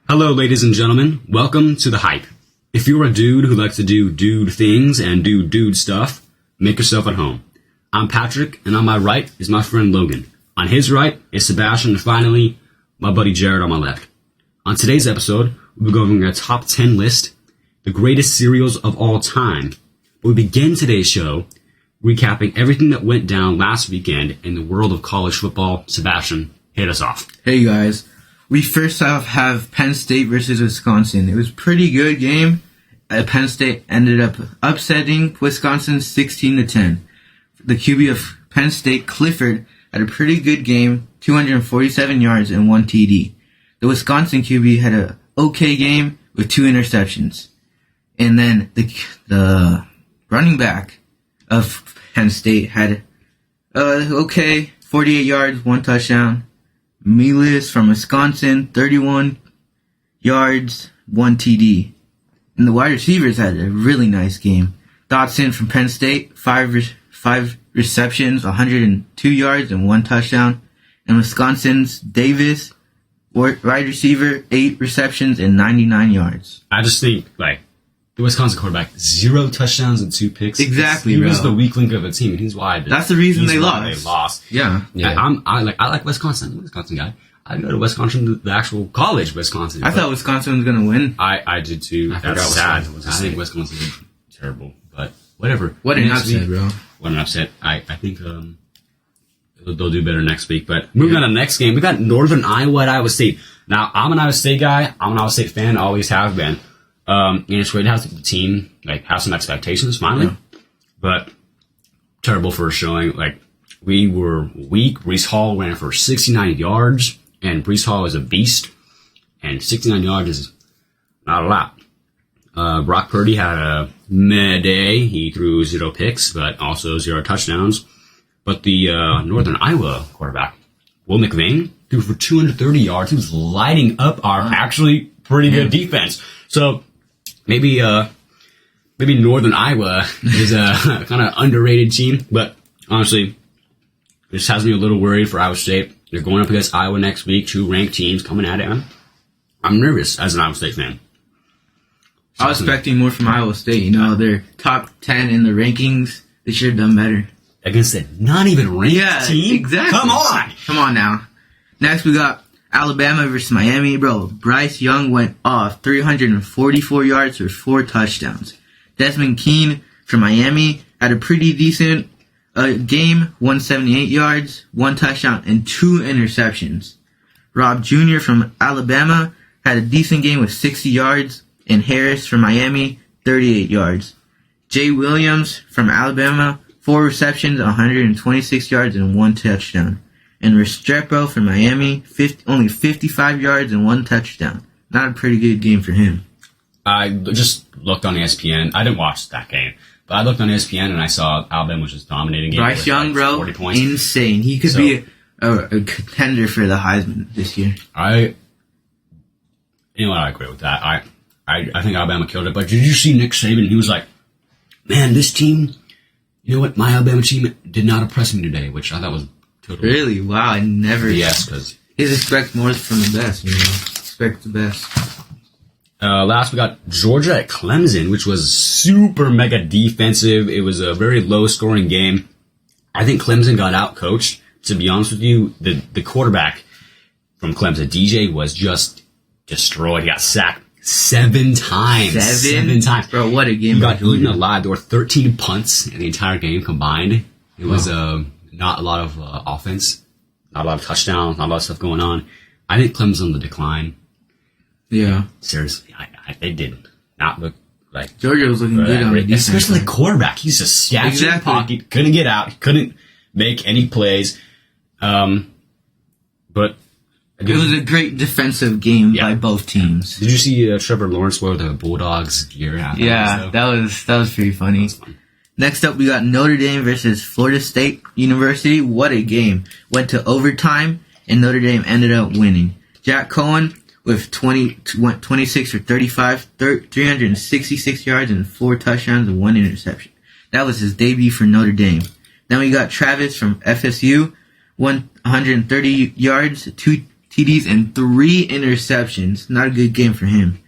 Hello, ladies and gentlemen. Welcome to The Hype. If you're a dude who likes to do dude things and do dude stuff, make yourself at home. I'm Patrick, and on my right is my friend Logan. On his right is Sebastian, and finally, my buddy Jared on my left. On today's episode, we'll be going over a top 10 list, the greatest cereals of all time. But we begin today's show recapping everything that went down last weekend in the world of college football. Sebastian, hit us off. Hey guys, we first off have Penn State versus Wisconsin. It was a pretty good game. Penn State ended up upsetting Wisconsin 16-10. The QB of Penn State, Clifford, had a pretty good game, 247 yards and 1 TD. The Wisconsin QB had an okay game with 2 interceptions. And then the running back of Penn State had 48 yards, 1 touchdown. Miles from Wisconsin, 31 yards, 1 TD. And the wide receivers had a really nice game. Dotson from Penn State, 5 receptions, 102 yards, and 1 touchdown. And Wisconsin's Davis, wide receiver, 8 receptions and 99 yards. I just think, the Wisconsin quarterback, 0 touchdowns and 2 picks. Exactly, He was the weak link of the team, and he's why. That's the reason they lost. Yeah. I like Wisconsin. I'm a Wisconsin guy. I go to Wisconsin, the actual college Wisconsin. I thought Wisconsin was going to win. I did too. That's sad. I think Wisconsin is terrible, but whatever. What an upset, bro. What an upset. I think they'll do better next week. But moving on to the next game, we got Northern Iowa at Iowa State. Now, I'm an Iowa State guy. I'm an Iowa State fan. Always have been. And it's great to have the team have some expectations finally. Yeah. But terrible first showing. We were weak. Breece Hall ran for 69 yards. And Breece Hall is a beast, and 69 yards is not a lot. Brock Purdy had a meh day. He threw 0 picks, but also 0 touchdowns. But the Northern Iowa quarterback, Will McVane, threw for 230 yards. He was lighting up our actually pretty good defense. So maybe Northern Iowa is a kind of underrated team, but honestly, this has me a little worried for Iowa State. They're going up against Iowa next week, 2 ranked teams coming at it. I'm nervous as an Iowa State fan. I was expecting more from Iowa State. They're top 10 in the rankings. They should have done better. Against a not even ranked team? Exactly. Come on now. Next, we got Alabama versus Miami. Bro, Bryce Young went off 344 yards for 4 touchdowns. Desmond Keene from Miami had a pretty decent game, 178 yards, 1 touchdown, and 2 interceptions. Rob Jr. from Alabama had a decent game with 60 yards, and Harris from Miami, 38 yards. Jay Williams from Alabama, 4 receptions, 126 yards, and 1 touchdown. And Restrepo from Miami, only 55 yards and 1 touchdown. Not a pretty good game for him. I just looked on ESPN. I didn't watch that game. But I looked on ESPN and I saw Alabama was just dominating it. Bryce Young, bro, 40 points. Insane. He could be a contender for the Heisman this year. I agree with that. I think Alabama killed it. But did you see Nick Saban? He was like, man, this team, you know what? My Alabama team did not impress me today, which I thought was totally... Really? Wow, I never... Yes, because... He's expect more from the best, Expect the best. Last, we got Georgia at Clemson, which was super mega defensive. It was a very low-scoring game. I think Clemson got out-coached. To be honest with you, the quarterback from Clemson, DJ, was just destroyed. He got sacked 7 times. 7 times. Bro, what a game. He got eaten alive. There were 13 punts in the entire game combined. It was not a lot of offense, not a lot of touchdowns, not a lot of stuff going on. I think Clemson's on the decline. Yeah. Seriously, they did not look like... Georgia was looking good on the defense. Especially the quarterback. He's just stacked in the pocket. Couldn't get out. Couldn't make any plays. But... It was a great defensive game by both teams. Did you see Trevor Lawrence wear the Bulldogs gear? Yeah, that was pretty funny. Next up, we got Notre Dame versus Florida State University. What a game. Went to overtime, and Notre Dame ended up winning. Jack Cohen with 26 for 35, 366 yards, and 4 touchdowns and 1 interception. That was his debut for Notre Dame. Then we got Travis from FSU, 130 yards, 2 TDs and 3 interceptions. Not a good game for him.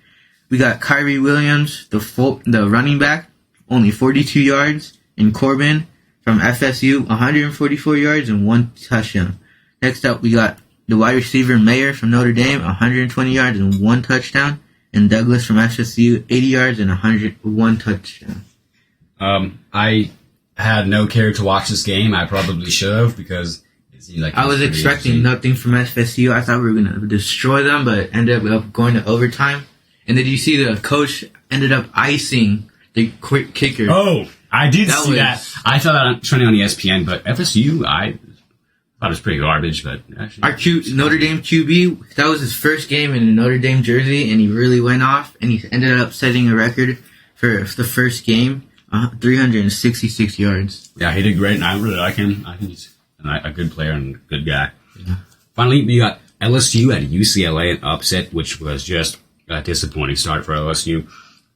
We got Kyrie Williams, the running back, only 42 yards, and Corbin from FSU, 144 yards and 1 touchdown. Next up, we got the wide receiver Mayer from Notre Dame, 120 yards and 1 touchdown, and Douglas from FSU, 80 yards and 101 touchdown. I had no care to watch this game. I probably should have because it seemed like I was expecting nothing from FSU. I thought we were going to destroy them, but ended up going to overtime. And did you see the coach ended up icing the quick kicker? Oh, I did see that. I saw that trending on ESPN, but FSU, I thought it was pretty garbage. But actually, our Notre Dame QB, that was his first game in a Notre Dame jersey, and he really went off, and he ended up setting a record for the first game, 366 yards. Yeah, he did great, and I really like him. I think he's a good player and a good guy. Yeah. Finally, we got LSU at UCLA, an upset, which was just a disappointing start for LSU.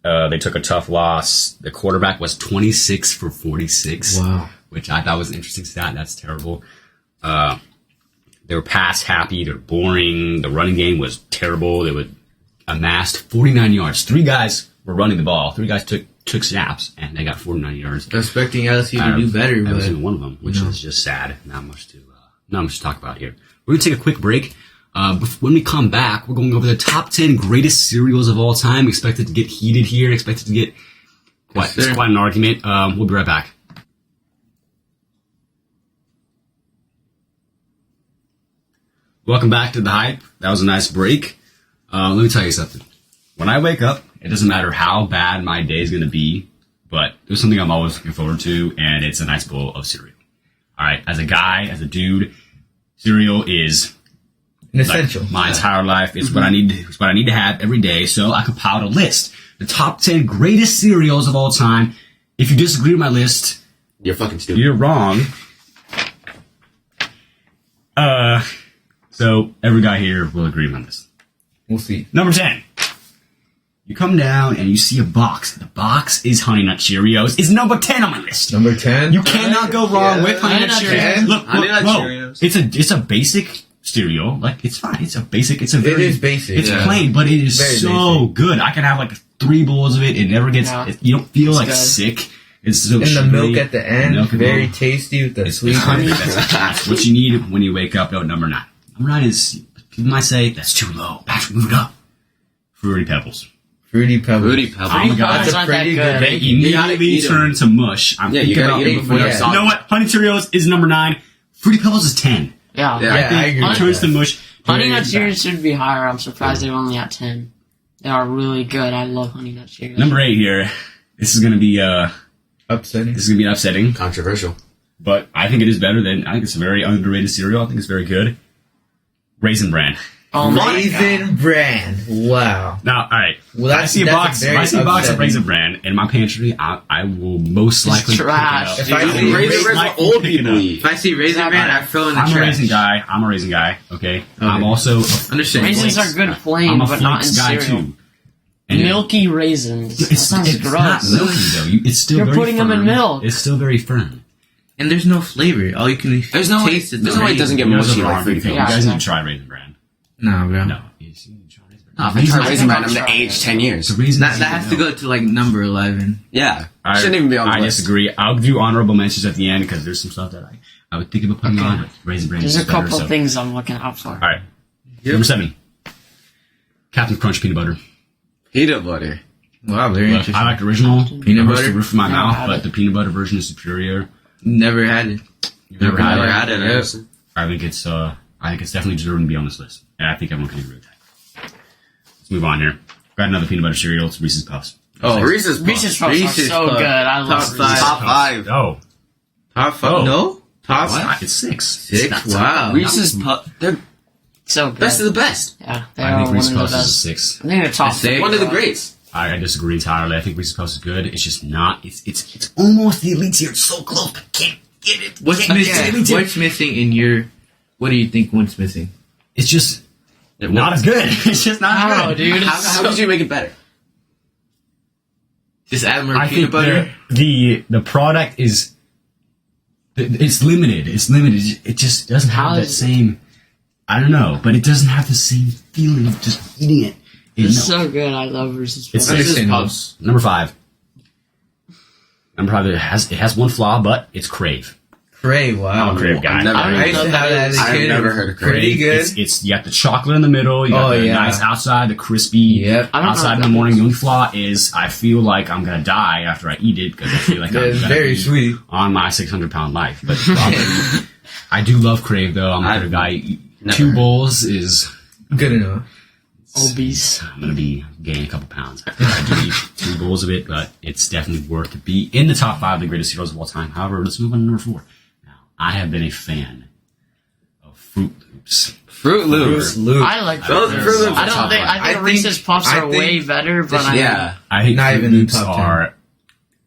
They took a tough loss. The quarterback was 26 for 46. Wow. Which I thought was an interesting stat. That's terrible. They were pass happy. They're boring. The running game was terrible. They would amassed 49 yards. 3 guys were running the ball. 3 guys took snaps, and they got 49 yards. I was expecting LSU to do better, but LSU one of them, which is just sad. Not much to talk about here. We're gonna take a quick break. When we come back, we're going over the top 10 greatest cereals of all time. Expected to get heated here. Expected to get quite an argument. We'll be right back. Welcome back to The Hype. That was a nice break. Let me tell you something. When I wake up, it doesn't matter how bad my day is going to be, but there's something I'm always looking forward to, and it's a nice bowl of cereal. All right, as a guy, as a dude, cereal is an essential. Like my entire life. It's what I need. It's what I need to have every day. So I compiled a list: the top 10 greatest cereals of all time. If you disagree with my list, you're fucking stupid. You're wrong. So every guy here will agree on this. We'll see. Number 10. You come down and you see a box. The box is Honey Nut Cheerios. It's number 10 on my list. Number 10? You cannot go wrong with Honey Nut Cheerios. Look, Cheerios. It's a basic cereal. Like, it's fine. It is basic. It's plain, but it is very so basic. Good. I can have like 3 bowls of it. It never gets, you don't feel like sick. It's so the milk at the end, very tasty with the sweet honey. That's what you need when you wake up at number 9. Number 9 is, people might say, that's too low. Patrick, move it up. Fruity Pebbles. Fruity Pebbles. Oh my God, that's not that good. They immediately turn to mush. I'm thinking about it before. You know what? Honey Cheerios is number 9. Fruity Pebbles is 10. Yeah, I agree. It turns to mush. Honey Nut Cheerios should be higher. I'm surprised they're only at 10. They are really good. I love Honey Nut Cheerios. Number 8 here. This is going to be upsetting. This is going to be upsetting. Controversial. But I think it is better than, I think it's a very underrated cereal. I think it's very good. Raisin Bran. Oh Raisin Bran. Wow. Now, all right. Well, I see a box of Raisin Bran in my pantry. I will most likely trash. If I see Raisin Bran for old people, if I see Raisin Bran, I throw in the trash. I'm a raisin guy. Okay. I'm also raisins are good plain, but not in cereal. Too. And milky raisins. It sounds gross. Not milky though. It's still. You're putting them in milk. It's still very firm. And there's no flavor. All you can taste is the way it doesn't get mushy like Fruity Pebbles. You guys need to try Raisin Bran. No, bro. No. If I try Raisin Bran, I'm gonna age 10 years. That has to go to like number 11. Yeah. Shouldn't even be on the list. I disagree. I'll do honorable mentions at the end because there's some stuff that I would think about putting on, but Raisin Bran is better. There's a couple things I'm looking out for. Alright. Number 7. Captain Crunch Peanut Butter. Peanut butter. Wow, very interesting. I like the original. Peanut butter. The roof of my mouth, but the peanut butter version is superior. Never had it. You've never had it? Yes. I think it's definitely deserving to be on this list. And I think everyone can agree with that. Let's move on here. Got another peanut butter cereal. It's Reese's Puffs. Oh, Reese's Puffs. Reese's Puffs are so good. I love Reese's Puffs. Top 5. Oh. Top 5? No? Top what? It's 6. 6? Wow. Reese's Puffs. They're so good. best of the best. Yeah, I think Reese's Puffs is 6. I think they're top 6. One of the greats. I disagree entirely. I think Reese's Puffs is good. It's just not. It's almost the elite tier. It's so close, but can't get it. What's missing in your? What do you think? What's missing? It's just not as good. It's just not good. Dude. How could you make it better? Just add more peanut butter. The product is. It's limited. It's limited. It just doesn't have that same. I don't know, but it doesn't have the same feeling of just eating it. It's so good. I love Reese's Puffs. It's Reese's Puffs. Number 5. Number 5. It has one flaw, but it's Crave. Crave, wow. I'm a Crave guy. I've never heard of Crave. Pretty good. It's you got the chocolate in the middle. You got the nice outside, the crispy outside in the morning. The only flaw is I feel like I'm gonna die after I eat it because I feel like I'm very sweet on my 600-pound life. But I do love Crave though. I'm a Crave guy. 2 bowls is good enough. Obese. I'm gonna be gaining a couple pounds. I do eat 2 bowls of it, but it's definitely worth to be in the top 5 of the greatest cereals of all time. However, let's move on to number 4. Now, I have been a fan of Fruit Loops. Fruit Loops. I like Fruit Loops. I think Reese's Puffs are way better, but I think not Fruit even Loops the top 10. are.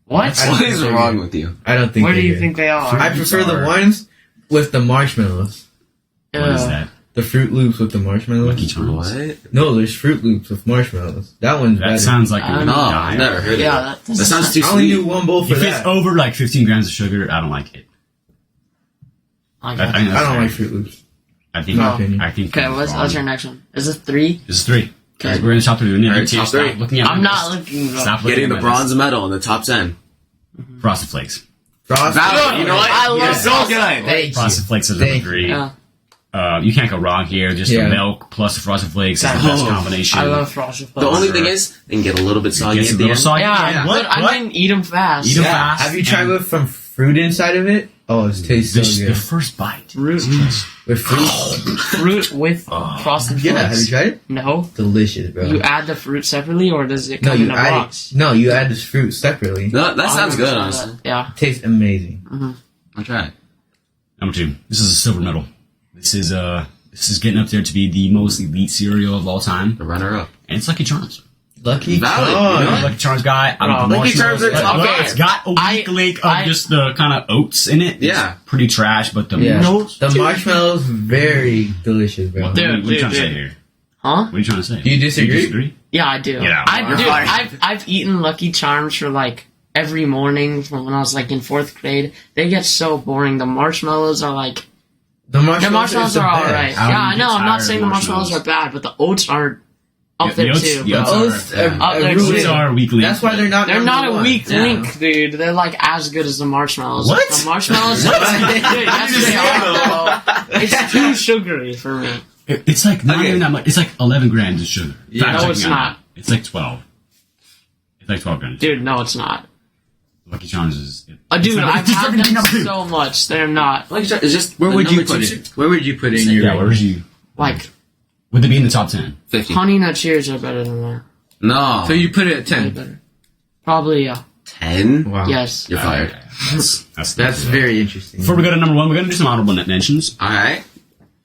What? What is wrong with you? I don't think. Where do you think they are? I prefer the ones with the marshmallows. What is that? The Fruit Loops with the marshmallows. Lucky Charms. What? No, there's Fruit Loops with marshmallows. That one's better. That sounds like a No, I've never heard of it. That sounds too sweet. I only do 1 bowl for if that. it's over like 15 grams of sugar, I don't like it. I don't like Fruit Loops. I think. Okay, what's your next one? Is this 3? This is 3. Okay. We're in the top 3. Top 3. Looking at I'm not looking. Stop Getting the at bronze medal in the top 10. Frosted Flakes. Valid. You know what? I love so good. Frosted Flakes is number 3. Yeah. You can't go wrong here. Just the milk plus the Frosted Flakes is the best combination. I love Frosted Flakes. The only thing is, they can get a little bit soggy at the end. Yeah, but I mean, eat them fast. Eat them fast. Have you tried with some fruit inside of it? Oh, it tastes so good. The first bite. With fruit? Fruit with Frosted Flakes. Yeah, have you tried it? No. Delicious, bro. You add the fruit separately, or does it come in a box? No, you add this fruit separately. No, that sounds good, honestly. Yeah. It tastes amazing. I'll try it. Number 2. This is a silver medal. This is getting up there to be the most elite cereal of all time. The runner-up. And it's Lucky Charms. Lucky Valid. Charms. You know? Lucky Charms guy. Lucky Charms are top Look, five. it's got a weak link of just the kind of oats in it. Yeah. It's pretty trash, but the the marshmallows very delicious, bro. What are you trying to say here? Huh? What are you trying to say? Do you disagree? Yeah, I do. I've eaten Lucky Charms for like every morning from when I was like in 4th grade. They get so boring. The marshmallows are like. The marshmallows are alright. Yeah, I know. I'm not saying the marshmallows are bad, but the oats are up there too. The oats are weak link. That's why they're not. They're not a weak link, dude. They're like as good as the marshmallows. What? The marshmallows? Dude, yes, they are, bro. It's too sugary for me. It's like not even that much. It's like 11 grams of sugar. No, it's not. It's like 12. It's like 12 grams. Dude, no, it's not. Lucky Charms is. Dude, I've had them so much. They're not. Lucky Charms is just. Where would you put it? Where would you put it in your? Yeah, where would you? Like. Would they be in the top 10? 50. Honey Nut Cheers are better than that. No. So you put it at 10? Probably, yeah. 10? Wow. Yes. You're fired. That's very interesting. Before we go to number 1, we're going to do some honorable mentions. Alright.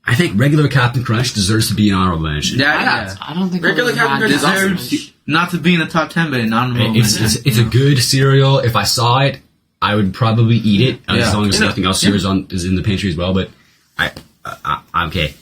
I think regular Captain Crunch deserves to be an honorable mention. Yeah. I don't think regular Captain Crunch deserves not to be in the top 10, but an honorable mention. It's a good cereal. If I saw it, I would probably eat it as long as nothing else is in the pantry as well. But I'm okay.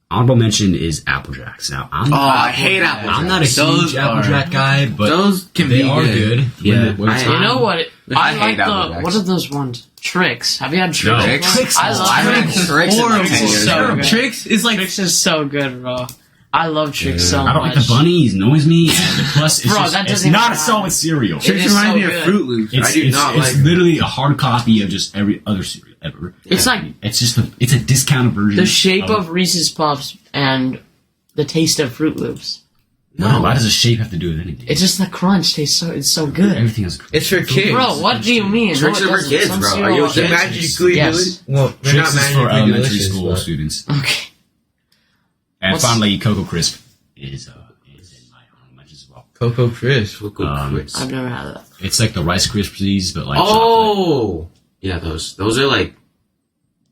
Honorable mention is Apple Jacks. Now, I hate Apple Jacks. I'm not a huge Apple Jack guy, but those they are good. Yeah. You know what? I like Apple Jacks. what are those ones? Tricks. Have you had Tricks? No. Tricks. I love Tricks. Tricks. Tricks is like Tricks is so good, bro. I love Tricks so much. I don't like the bunnies. Annoys me. And plus, it's not a solid cereal. Tricks reminds me of Fruit Loops. I do not like. It's literally a hard copy of just every other cereal ever. It's like it's just it's a discounted version. The shape of Reese's Puffs and the taste of Fruit Loops. No, why does the shape have to do with anything? It's just the crunch tastes it's so good. Everything is. It's for kids, bro. What do you mean? Tricks are for kids, bro. Are you okay? Magically yes. Well, they're Tricks not is for magically elementary delicious, school but. students. Okay. And finally, Cocoa Crisp is in my honorable mentions as well. Cocoa Crisp. I've never had that. It's like the Rice Krispies, but like chocolate. Oh, yeah, those are like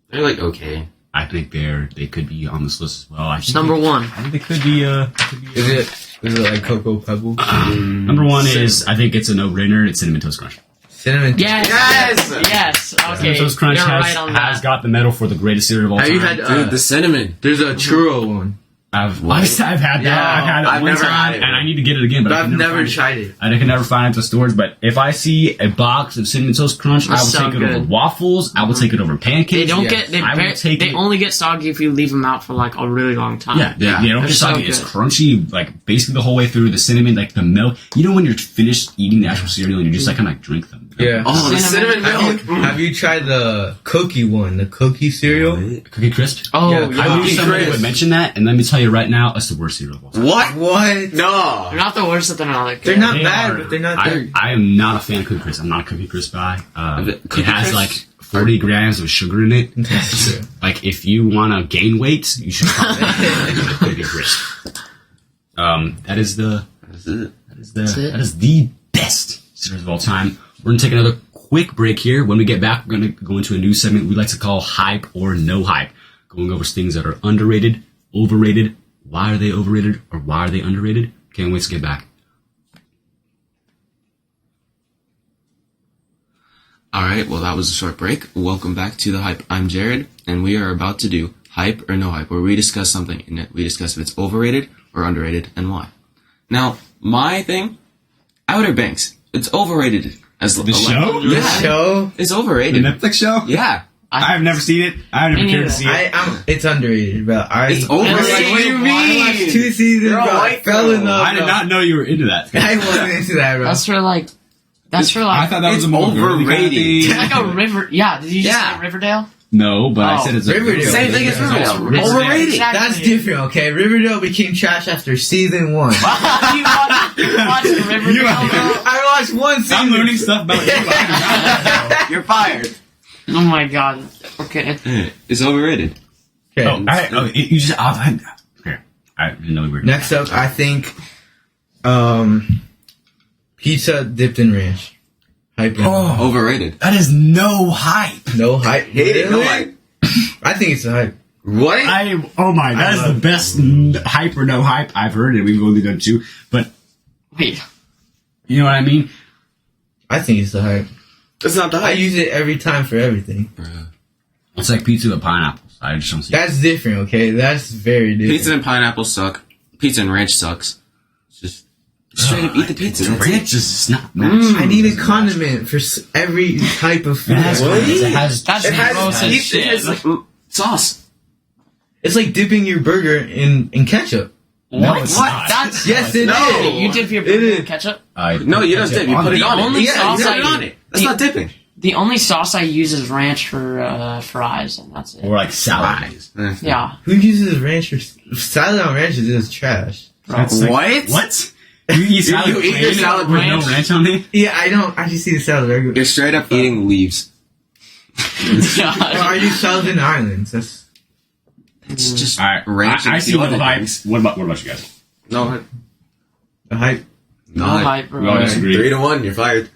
they're like okay. I think they could be on this list as well. It's number 1. I think they could be. Is it like Cocoa Pebbles? Number 1 is I think it's a no-brainer. It's Cinnamon Toast Crunch. Cinnamon. Yes. Okay. Cinnamon Toast Crunch You're right on has that. got the medal for the greatest cereal of all time. Have you had Dude, the cinnamon. There's a churro one. I've had that. Yeah, I've had it I've one never time, had it. and I need to get it again. But I've never find tried it. I can never find it at the stores. But if I see a box of Cinnamon Toast Crunch, I will so take it over good. waffles. I will take it over pancakes. They don't Yes. get. I will take They it. only get soggy if you leave them out for like a really long time. Yeah, they don't They're get so soggy. It's good. crunchy, like basically the whole way through. The cinnamon, like the milk. You know when you're finished eating the actual cereal and you just like kind of like drink them. Yeah. Oh, the Cinnamon cinnamon milk. Have you tried the cookie one? The cookie cereal? Cookie Crisp. Oh Yeah, yeah. I knew Cookie somebody Crisp. would mention that, and let me tell you right now, that's the worst cereal of all time. What? What? No. They're not the worst, but they're not like They're good. not They bad, are- but they're not I, good. I am not a fan of Cookie Crisp. I'm not a Cookie Crisp guy. Cookie It has Crisp? like 40 grams of sugar in it. That's true. Like if you want to gain weight, you should probably Cookie Crisp. That is the That's it. it. that is the best cereal of all time. We're gonna take another quick break here. When we get back, we're gonna go into a new segment we like to call Hype or No Hype, going over things that are underrated, overrated. Why are they overrated or why are they underrated? Can't wait to get back. Alright, well that was a short break. Welcome back to The Hype. I'm Jared, and we are about to do Hype or No Hype, where we discuss something and we discuss if it's overrated or underrated and why. Now, my thing, Outer Banks. It's overrated. As The show? Yeah. Show? It's The overrated. Netflix show? Yeah. I've never seen it. I've never Me cared to neither. see it. It's underrated, but It's overrated. What do you I watched 2 seasons, You're a bro. I white fell in girl. love. I did bro. not know you were into that. I wasn't into that, bro. That's for like. That's for I like. thought that was It's a more girly kind of overrated. thing. It's like a river. Yeah. Did you just Yeah. say Riverdale? No, but I Oh, said it's a Riverdale. Same thing as Riverdale. Riverdale. Overrated. Exactly. That's different, okay? Riverdale became trash after season 1. you watched Riverdale? bro? I watched one season. I'm learning stuff about you. You're fired. Oh my god. Okay. It's overrated. Okay. You just. Here. I didn't know we were. Next up, I think pizza dipped in ranch. Hype. Oh. Overrated. That is no hype. No hype. Hate it. No Really? hype. I think it's a hype. What? That is the best hype or no hype I've heard, and we've only done 2. But Wait. you know what I mean? I think it's a hype. That's not the I hype. use it every time for everything. It's like pizza with pineapples. I just don't see. That's different, okay? That's very different. Pizza and pineapple suck. Pizza and ranch sucks. It's just straight up eat the pizza. That's Ranch it. is not matched. I need a condiment for every type of food. It has What? condiments. It has. That's It has gross as shit. it's like sauce. It's like dipping your burger in ketchup. No, What? it's What? not. That's Yes, it No. is. You dip your It burger is. in ketchup? No, you don't dip. You put it on only it. sauce you put I it on eat- it. That's not dipping. The only sauce I use is ranch for fries, and that's it. Or like salad. Yeah. Who uses ranch for salad on ranch is just trash. That's like- What? What? You eat salad you eat your plain salad with ranch? no ranch on it? Yeah, I don't. I just eat the salad regular. You're straight up eating leaves. Or I use salad in islands. That's It's just All right, ranch. I and see few no other hype. things. What about you guys? No, a hype. no No hype. hype, We all bro. disagree. 3-1. You're fired.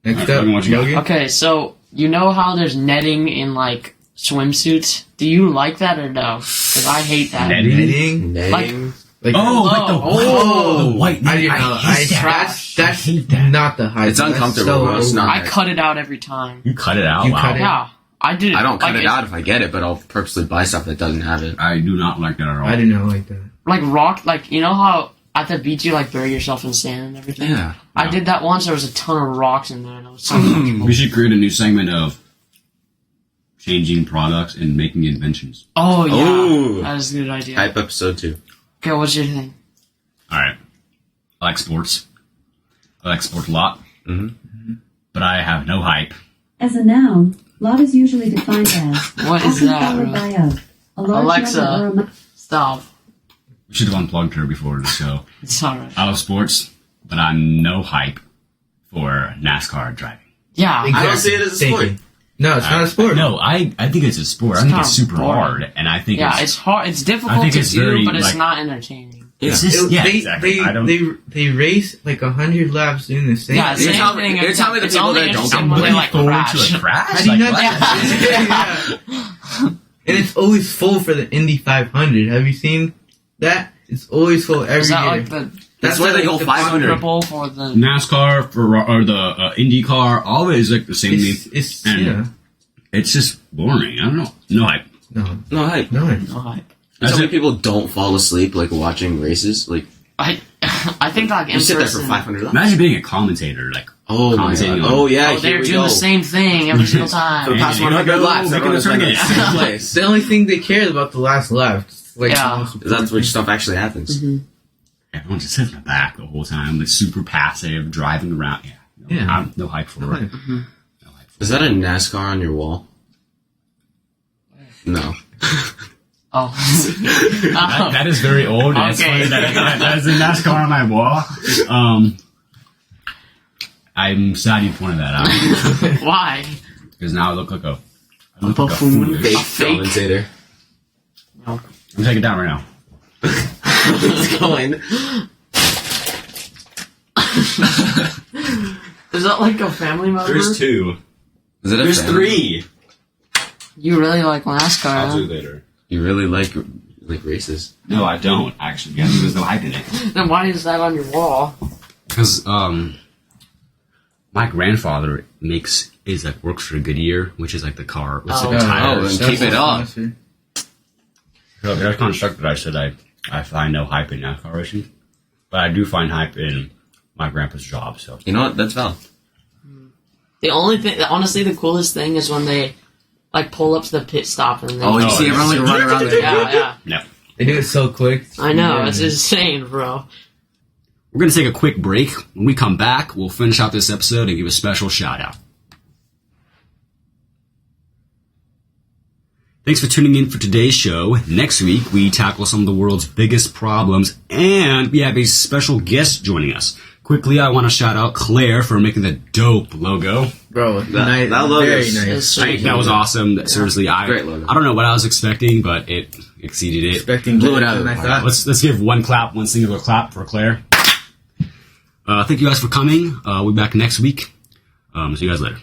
Next Alright, up, Logan, what you got? Logan. Okay, so you know how there's netting in like swimsuits? Do you like that or no? Because I hate that. Netting? Knitting. Name. Like, Oh, like the oh, the white. I didn't I know. hate that. That's hate that. not the hype. It's That's uncomfortable, so bro. It's not. I cut it out every time. You cut it out. You wow. cut it? Yeah, I did. I don't cut like, it out if I get it, but I'll purposely buy stuff that doesn't have it. I do not like that at all. I did not like that. Like rock, like you know how at the beach you like bury yourself in sand and everything. Yeah. I did that once. There was a ton of rocks in there, and it was so uncomfortable. We should create a new segment of changing products and making inventions. Oh yeah, Ooh. that is a good idea. Hype episode 2. Okay, what's your thing? All right. I like sports. I like sports a lot. Mm-hmm. But I have no hype. As a noun, lot is usually defined as What is often that, followed bro? by a large Alexa. number or a Stop. We should have unplugged her before the show. It's alright. I love sports, but I'm no hype for NASCAR driving. Yeah, I don't see it as a Thank sport. you. No, it's not a sport. No, I think it's a sport. I It's think kinda it's super boring. hard, and I think yeah, it's hard. It's difficult I think to it's do, very, but it's like- not entertaining. it's It- just yeah, they, exactly. I don't. they race like 100 laps doing the same Yeah, thing. You're same telling me- thing. you're telling me the It's people only that don't interesting get when they looking like forward crash. to a crash. How do you Like, not what? Yeah. And it's always full for the Indy 500. Have you seen that? It's always full every Is that year. like the That's why they go 500. triple for the? NASCAR or the IndyCar, all is like the same It's, thing. it's And yeah. it's just boring. I don't know. No hype. No, No hype. no. No hype. So many people don't fall asleep like watching races. Like I think like you sit there for $500. Imagine being a commentator, like commentating on- yeah, they're doing the same thing every single time. For the past 100 laps, everyone is in the same place. The only thing they cared about the last lap. Like, Yeah. That's where stuff actually happens. Everyone just sits in the back the whole time, like super passive, driving around. Yeah. I'm no hype for it. Is that a NASCAR on your wall? No. Oh. That is very old. And it's Okay. funny that is a NASCAR on my wall. I'm sad you pointed that out Why? because now I look like a Buffoon. foolish- Fake commentator. No. I'm taking it down right now. It's going. Is that like a family member? There's two. Is it a There's fan? 3. You really like NASCAR, I'll huh? do it later. You really like races? No, I don't actually. Yeah, there's no hype in it. Then why is that on your wall? Because my grandfather works for Goodyear, which is like the car. It's like the tires. then keep it up. So I was kind of shocked that I said I find no hype in NASCAR racing, but I do find hype in my grandpa's job. So You know what? That's valid. The only thing, honestly, the coolest thing is when they like pull up to the pit stop and they You see everyone like run around there. yeah. no. They do it so quick. I know, Yeah. it's insane, bro. We're going to take a quick break. When we come back, we'll finish out this episode and give a special shout out. Thanks for tuning in for today's show. Next week, we tackle some of the world's biggest problems, and we have a special guest joining us. Quickly, I want to shout out Claire for making the dope logo. Bro, that logo very is- nice. I think that was awesome. Seriously, Great logo. I don't know what I was expecting, but it exceeded it. Expecting Blew it better out of than the I park. thought. Let's give one singular clap for Claire. Thank you guys for coming. We'll be back next week. See you guys later.